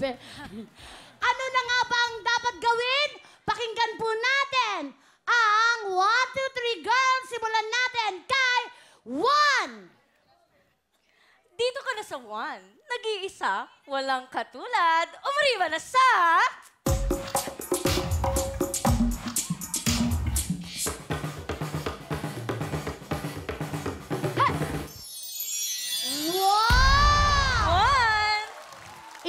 Ano na nga ba ang dapat gawin? Pakinggan po natin ang 1, 2, 3 girls. Simulan natin kay 1. Dito ka na sa 1. Nag-iisa, walang katulad. Umariwa na sa... Wow!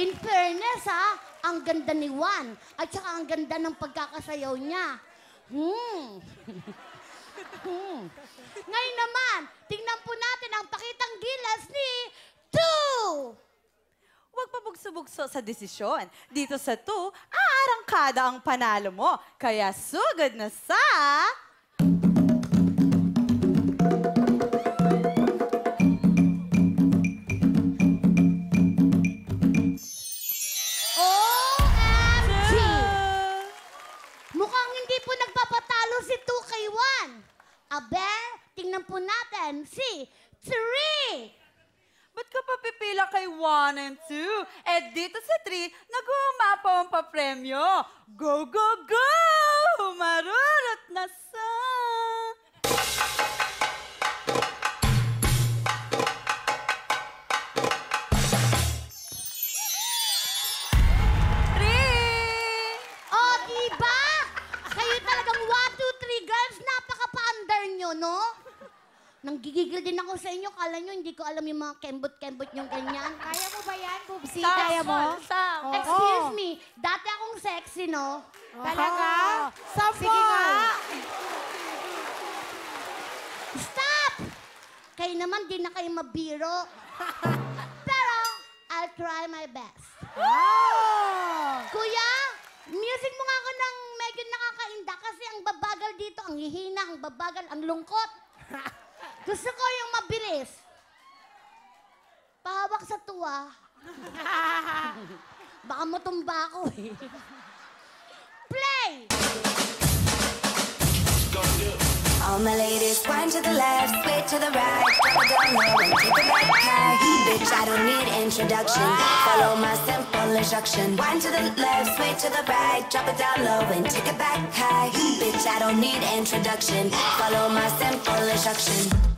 1. In fairness, ha? Ang ganda ni Juan. At saka ang ganda ng pagkakasayaw niya. Ngayon naman, tingnan po natin ang pakitang gilas ni 2. Huwag pabugso-bugso sa desisyon. Dito sa 2, aarangkada ang panalo mo. Kaya sugod na sa... OMG! Mukhang hindi po nagpapatalo si 2 kay 1. Abe, tingnan po natin si 3. Ba't ka pa pipila kay 1 and 2? Eh, dito sa 3, nag-uumapaw ang papremyo. Go, go, go! Marurot na sa... O, diba? Kayo talagang 1, 2, 3 girls, napaka-pa-under nyo, no? Nanggigigil din ako sa inyo. Kala nyo, hindi ko alam yung mga kembot-kembot yung ganyan. Kaya mo ba yan, Bubsy? Sam, Kaya mo? Sam. Excuse me, dati akong sexy, no? Talaga? Sample! Sige nga. Stop! Kayo naman, di na kayo mabiro. Pero, I'll try my best. Kuya, music mo nga ako ng medyo nakakainda kasi ang babagal dito, ang hihina, ang babagal, ang lungkot. Gusto ko yung mabilis. Pahawak sa tuwa. Baka matumba ako eh. Play! All my ladies, wind to the left, sway to the right, drop it down low and take it back high. Bitch, I don't need introduction. Follow my simple instruction. Wind to the left, sway to the right, drop it down low and take it back high. Bitch, I don't need introduction. Follow my simple instruction.